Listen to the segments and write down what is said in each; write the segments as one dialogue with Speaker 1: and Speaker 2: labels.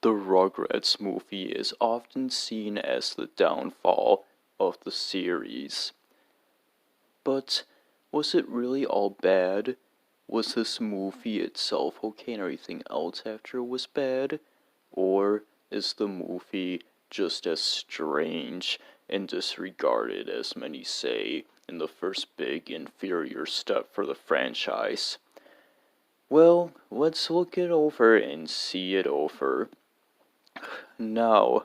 Speaker 1: The Rugrats movie is often seen as the downfall of the series. But was it really all bad? Was this movie itself okay and everything else after was bad? Or is the movie just as strange and disregarded as many say in the first big inferior step for the franchise? Well, let's look it over and see it over. Now,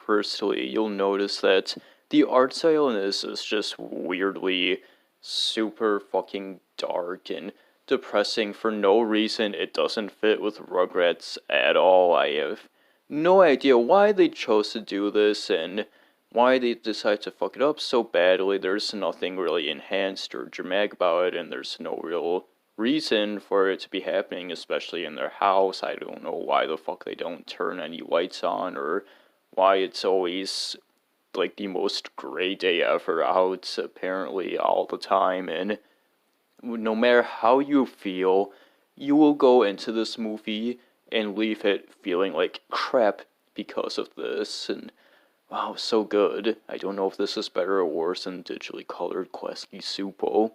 Speaker 1: firstly, you'll notice that the art style in this is just weirdly super fucking dark and depressing for no reason. It doesn't fit with Rugrats at all. I have no idea why they chose to do this and why they decided to fuck it up so badly. There's nothing really enhanced or dramatic about it, and there's no real reason for it to be happening, especially in their house. I don't know why the fuck they don't turn any lights on, or why it's always like the most gray day ever out, apparently, all the time. And no matter how you feel, you will go into this movie and leave it feeling like crap because of this. And wow, so good. I don't know if this is better or worse than digitally colored Quesky Supo.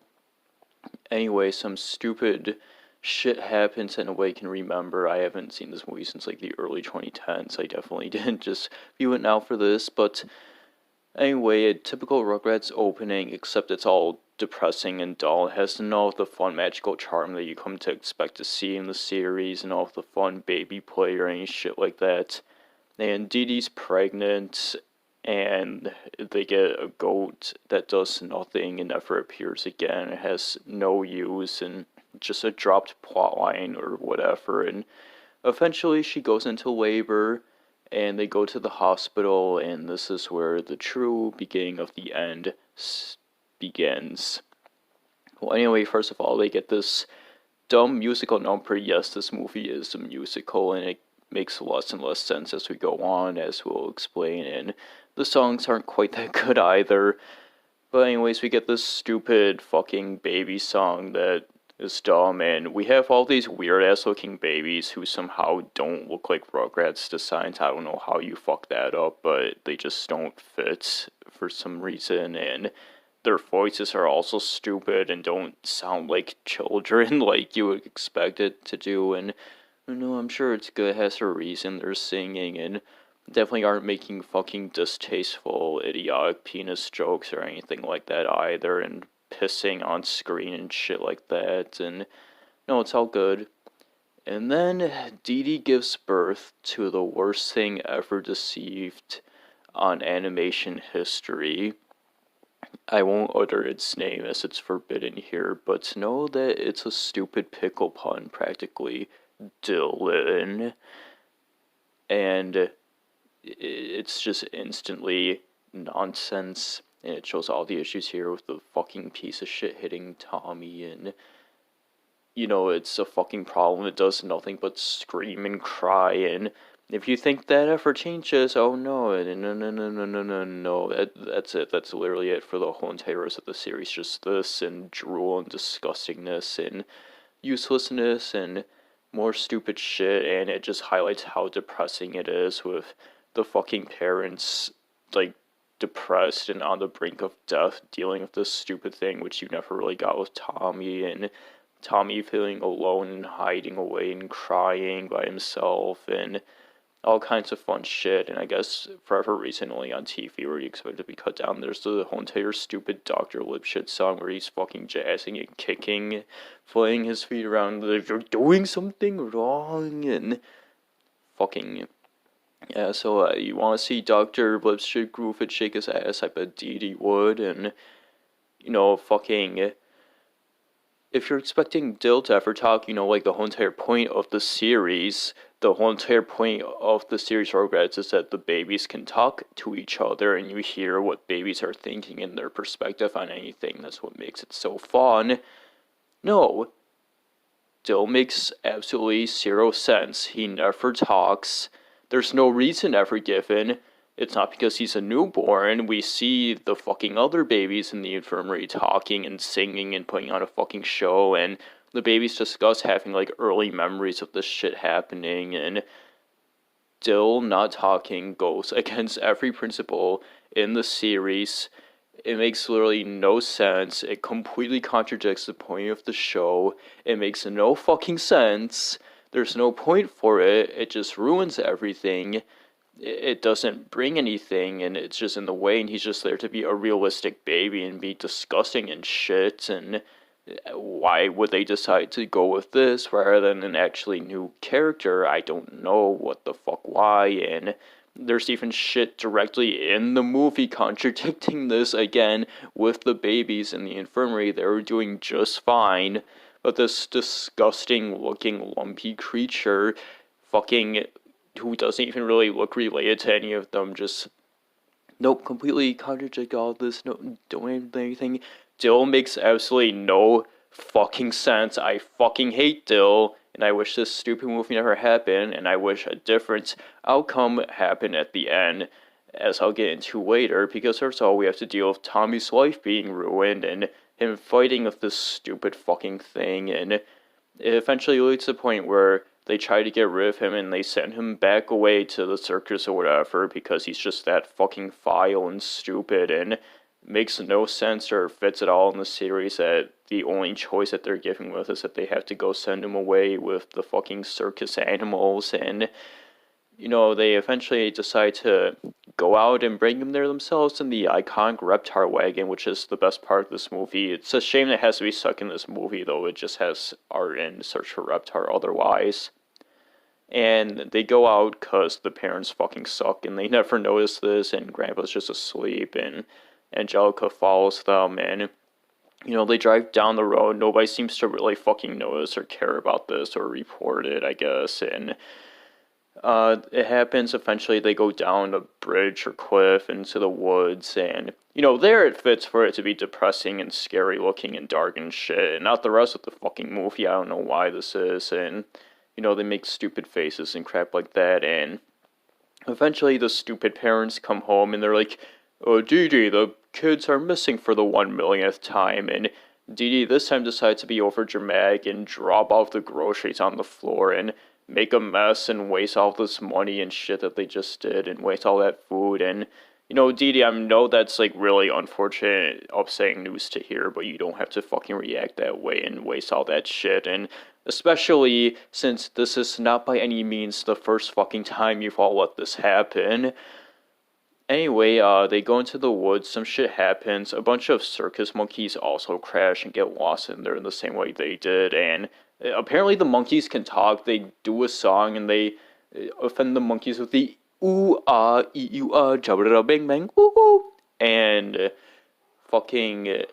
Speaker 1: Anyway, some stupid shit happens in a way I can remember. I haven't seen this movie since like the early 2010s. I definitely didn't just view it now for this, but anyway, a typical Rugrats opening, except it's all depressing and dull. It has none of the fun magical charm that you come to expect to see in the series, and all of the fun baby play or any shit like that. And Dee Dee's pregnant, and they get a goat that does nothing and never appears again. It has no use and just a dropped plotline or whatever. And eventually she goes into labor, and they go to the hospital, and this is where the true beginning of the end begins. Well, anyway, first of all, they get this dumb musical number. Yes, this movie is a musical, and it makes less and less sense as we go on, as we'll explain, and the songs aren't quite that good either. But anyways, we get this stupid fucking baby song that is dumb, and we have all these weird-ass looking babies who somehow don't look like Rugrats designs. I don't know how you fuck that up, but they just don't fit for some reason, and their voices are also stupid and don't sound like children like you would expect it to do, and no, I'm sure it's good, it has a reason they're singing, and definitely aren't making fucking distasteful, idiotic penis jokes or anything like that either, and pissing on screen and shit like that, and no, it's all good. And then Dee Dee gives birth to the worst thing ever deceived on animation history. I won't utter its name as it's forbidden here, but know that it's a stupid pickle pun, practically. Dylan. And it's just instantly nonsense, and it shows all the issues here with the fucking piece of shit hitting Tommy, and it's a fucking problem. It does nothing but scream and cry, and if you think that ever changes, oh no, that's it. That's literally it for the whole entire rest of the series. Just this, and drool, and disgustingness, and uselessness, and more stupid shit, and it just highlights how depressing it is with the fucking parents, like, depressed and on the brink of death, dealing with this stupid thing, which you never really got with Tommy, and Tommy feeling alone and hiding away and crying by himself, and all kinds of fun shit. And I guess forever recently on TV where you expect it to be cut down, there's the whole entire stupid Dr. Lipshit song where he's fucking jazzing and kicking, flaying his feet around like you're doing something wrong, and fucking yeah. So you want to see Dr. Lipshit groove and shake his ass? I bet Dee Dee would. And fucking, if you're expecting Dill to ever talk, like the whole entire point of the series, Rugrats, is that the babies can talk to each other and you hear what babies are thinking and their perspective on anything. That's what makes it so fun. No. Dill makes absolutely zero sense. He never talks. There's no reason ever given. It's not because he's a newborn. We see the fucking other babies in the infirmary talking and singing and putting on a fucking show, and the babies discuss having, like, early memories of this shit happening, and Dill not talking goes against every principle in the series. It makes literally no sense. It completely contradicts the point of the show. It makes no fucking sense. There's no point for it. It just ruins everything. It doesn't bring anything, and it's just in the way, and he's just there to be a realistic baby and be disgusting and shit, and why would they decide to go with this rather than an actually new character? I don't know what the fuck why, and there's even shit directly in the movie contradicting this again with the babies in the infirmary. They were doing just fine, but this disgusting looking lumpy creature fucking who doesn't even really look related to any of them just nope, completely contradict all this. No, don't anything. Dill makes absolutely no fucking sense. I fucking hate Dill, and I wish this stupid movie never happened, and I wish a different outcome happened at the end, as I'll get into later, because first of all, we have to deal with Tommy's life being ruined, and him fighting with this stupid fucking thing, and it eventually leads to the point where they try to get rid of him and they send him back away to the circus or whatever because he's just that fucking vile and stupid and makes no sense or fits at all in the series that the only choice that they're giving with is that they have to go send him away with the fucking circus animals, and they eventually decide to go out and bring him there themselves in the iconic reptile wagon, which is the best part of this movie. It's a shame that it has to be stuck in this movie, though. It just has art and Search for Reptar otherwise. And they go out because the parents fucking suck, and they never notice this, and Grandpa's just asleep, and Angelica follows them, and they drive down the road. Nobody seems to really fucking notice or care about this or report it, I guess, and it happens. Eventually they go down a bridge or cliff into the woods, and there it fits for it to be depressing and scary looking and dark and shit, and not the rest of the fucking movie. I don't know why this is, and they make stupid faces and crap like that, and eventually the stupid parents come home and they're like, "Oh, Dee Dee, the kids are missing for the 1 millionth time," and Dee Dee this time decides to be over dramatic and drop off the groceries on the floor and make a mess and waste all this money and shit that they just did and waste all that food. And Dee Dee, I know that's like really unfortunate, upsetting news to hear, but you don't have to fucking react that way and waste all that shit, and especially since this is not by any means the first fucking time you've all let this happen. Anyway, they go into the woods, some shit happens, a bunch of circus monkeys also crash and get lost in there in the same way they did, and apparently the monkeys can talk. They do a song and they offend the monkeys with the ooh ah ee ah jabba bang bang woo woo, and fucking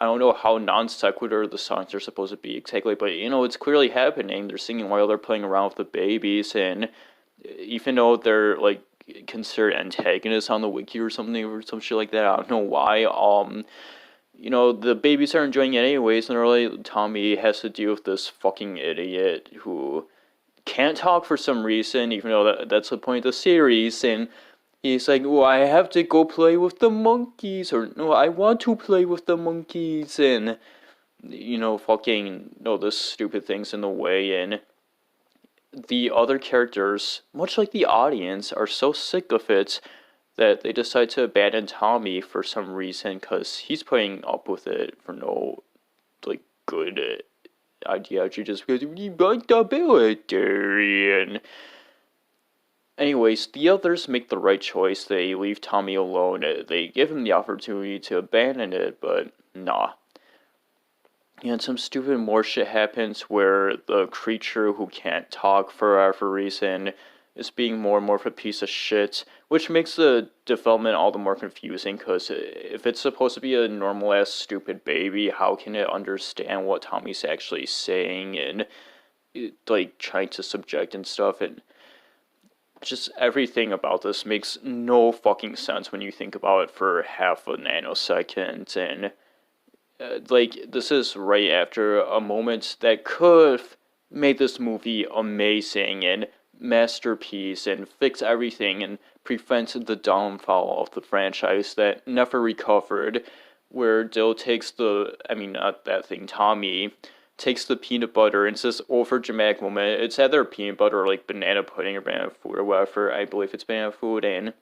Speaker 1: I don't know how non sequitur the songs are supposed to be exactly, but it's clearly happening. They're singing while they're playing around with the babies, and even though they're like considered antagonists on the wiki or something or some shit like that, I don't know why. The babies are enjoying it anyways, and really Tommy has to deal with this fucking idiot who can't talk for some reason, even though that's the point of the series, and he's like, "Well, I have to go play with the monkeys," or "No, I want to play with the monkeys," and fucking this stupid thing's in the way, and the other characters, much like the audience, are so sick of it that they decide to abandon Tommy for some reason, because he's putting up with it for no good ideology, just because he liked the ability. And anyways, the others make the right choice. They leave Tommy alone. They give him the opportunity to abandon it, but nah. And some stupid more shit happens where the creature who can't talk for whatever reason is being more and more of a piece of shit, which makes the development all the more confusing, because if it's supposed to be a normal-ass stupid baby, how can it understand what Tommy's actually saying and, trying to subject and stuff, and just everything about this makes no fucking sense when you think about it for half a nanosecond, and this is right after a moment that could have made this movie amazing and masterpiece and fix everything and prevent the downfall of the franchise that never recovered, where Dill takes Tommy takes the peanut butter, and it's this over dramatic moment. It's either peanut butter or like banana pudding or banana food or whatever. I believe it's banana food, and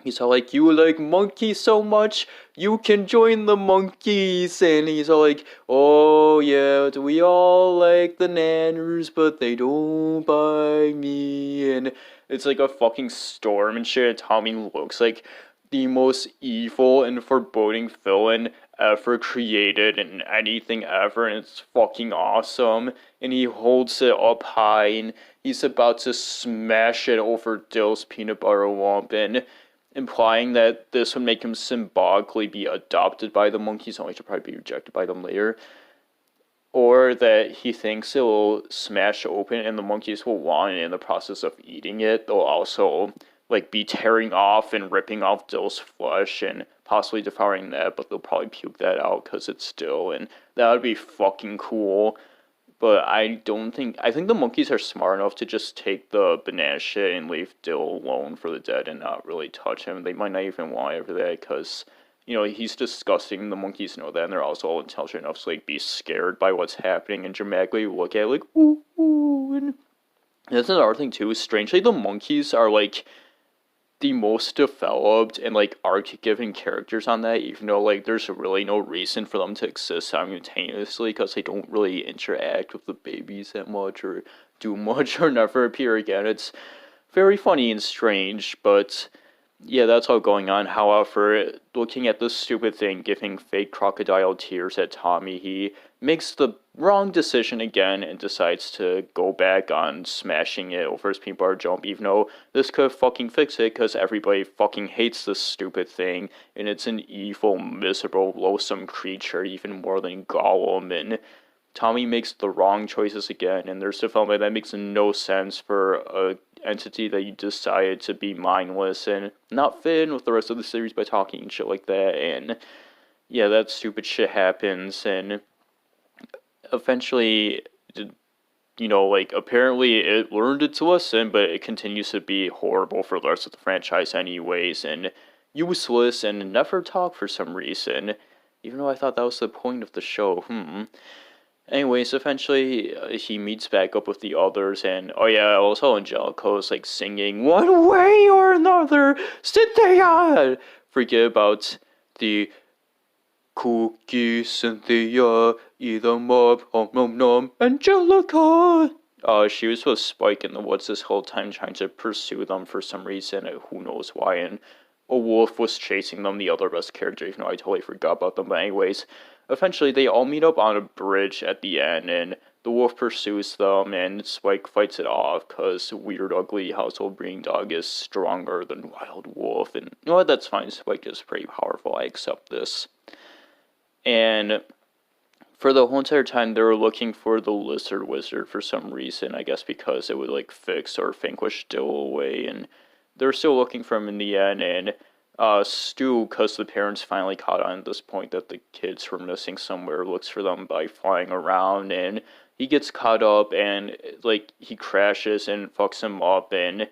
Speaker 1: he's all like, you like monkeys so much, you can join the monkeys. And he's all like, oh yeah, we all like the nanners, but they don't buy me. And it's like a fucking storm and shit. Tommy looks like the most evil and foreboding villain ever created in anything ever, and it's fucking awesome. And he holds it up high, and he's about to smash it over Dill's peanut butter lump, and implying that this would make him symbolically be adopted by the monkeys, only to probably be rejected by them later. Or that he thinks it will smash open and the monkeys will want it. In the process of eating it, they'll also like be tearing off and ripping off Dill's flesh and possibly devouring that, but they'll probably puke that out because it's Dill, and that would be fucking cool. But I think the monkeys are smart enough to just take the banana shit and leave Dill alone for the dead and not really touch him. They might not even want it for that because, you know, he's disgusting. The monkeys know that, and they're also all intelligent enough to like be scared by what's happening and dramatically look at it like, ooh, ooh. And that's another thing too. Strangely, the monkeys are like the most developed and like arc-giving characters on that, even though like there's really no reason for them to exist simultaneously because they don't really interact with the babies that much or do much or never appear again. It's very funny and strange, but yeah, that's all going on. However, looking at this stupid thing, giving fake crocodile tears at Tommy, he makes the wrong decision again and decides to go back on smashing it over his peanut butter jump, even though this could fucking fix it because everybody fucking hates this stupid thing, and it's an evil, miserable, loathsome creature, even more than Gollum, and Tommy makes the wrong choices again, and there's development that makes no sense for a entity that you decided to be mindless and not fit in with the rest of the series by talking and shit like that. And yeah, that stupid shit happens, and eventually, you know, like, apparently it learned its lesson, but it continues to be horrible for the rest of the franchise anyways, and useless and never talk for some reason, even though I thought that was the point of the show. Anyways, eventually he meets back up with the others, and oh yeah, also Angelico's like singing one way or another, Cynthia! Forget about the cookies, Cynthia, eat them up, nom nom, Angelica! She was with Spike in the woods this whole time trying to pursue them for some reason, who knows why, and a wolf was chasing them, the other best character, even though I totally forgot about them. But anyways, eventually they all meet up on a bridge at the end, and the wolf pursues them, and Spike fights it off, because Weird Ugly Household Breeding Dog is stronger than Wild Wolf, and you know what, that's fine, Spike is pretty powerful, I accept this. And for the whole entire time, they were looking for the Lizard Wizard for some reason, I guess because it would, like, fix or vanquish Dill away, and they're still looking for him in the end, and Stu, because the parents finally caught on at this point that the kids were missing somewhere, looks for them by flying around, and he gets caught up, and, like, he crashes and fucks him up, and,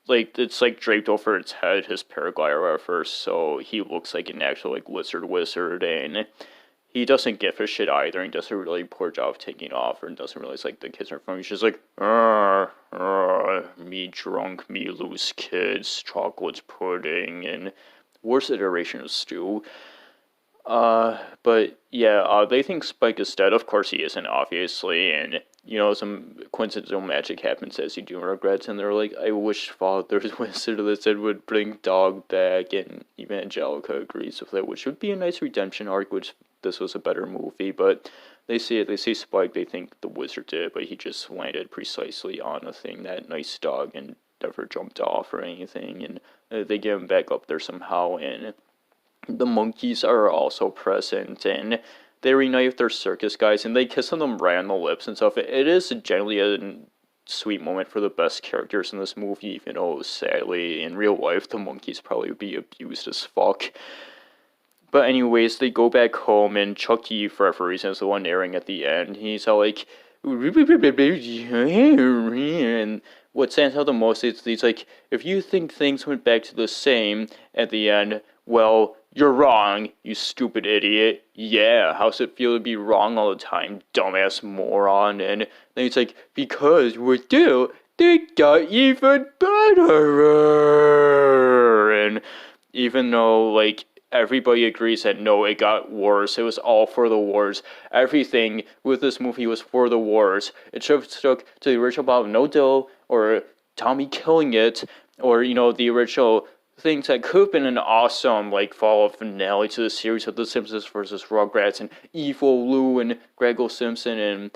Speaker 1: like, it's, like, draped over its head, his paraglider or whatever, so he looks like an actual, like, lizard wizard, and he doesn't give a shit either, and does a really poor job of taking off, and doesn't realize, like, the kids are from him. He's just like, me drunk, me loose kids, chocolate pudding, and worst iteration of Stu. But, yeah, they think Spike is dead. Of course he isn't, obviously, and, you know, some coincidental magic happens as you do in Rugrats, and they're like, I wish Father's Wizard Lizard would bring Dog back, and even Angelica agrees with it, which would be a nice redemption arc, which this was a better movie, but they see Spike, they think the wizard did, but he just landed precisely on a thing, that nice dog, and never jumped off or anything, and they get him back up there somehow, and the monkeys are also present, and they reunite with their circus guys, and they kiss them right on the lips and stuff. It is generally a sweet moment for the best characters in this movie, even though, sadly, in real life, the monkeys probably would be abused as fuck. But anyways, they go back home, and Chucky, for whatever reason, is the one narrating at the end. He's all like, and what stands out the most is he's like, if you think things went back to the same at the end, well, You're wrong, you stupid idiot. Yeah, how's it feel to be wrong all the time, dumbass moron? And then he's like, because with you, they got even better. And even though, like, everybody agrees that no, it got worse. It was all for the wars. Everything with this movie was for the wars. It should have stuck to the original Bob No Dill, or Tommy killing it, or, the original things that could have been an awesome, like, follow-up finale to the series of The Simpsons versus Rugrats, and Evil Lou and Gregor Simpson, and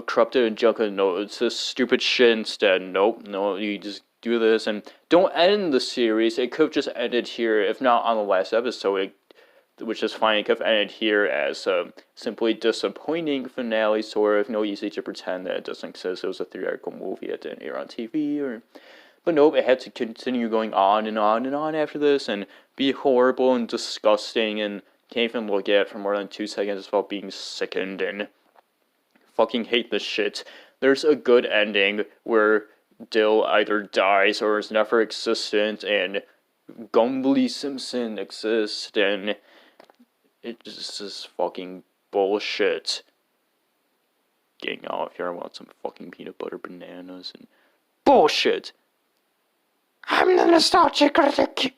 Speaker 1: Corrupted and Junker. No, it's this stupid shit instead. Nope, no, you just do this, and don't end the series. It could have just ended here, if not on the last episode, which is fine. It could have ended here as a simply disappointing finale, sort of. No, easy to pretend that it doesn't exist. It was a theatrical movie. It didn't air on TV, But nope, it had to continue going on and on and on after this, and be horrible and disgusting, and can't even look at it for more than 2 seconds without being sickened, and fucking hate this shit. There's a good ending where Dill either dies or is never existent, and Gumbly Simpson exists, and it just is fucking bullshit. Getting out here, I want some fucking peanut butter bananas and bullshit. I'm the nostalgia critic.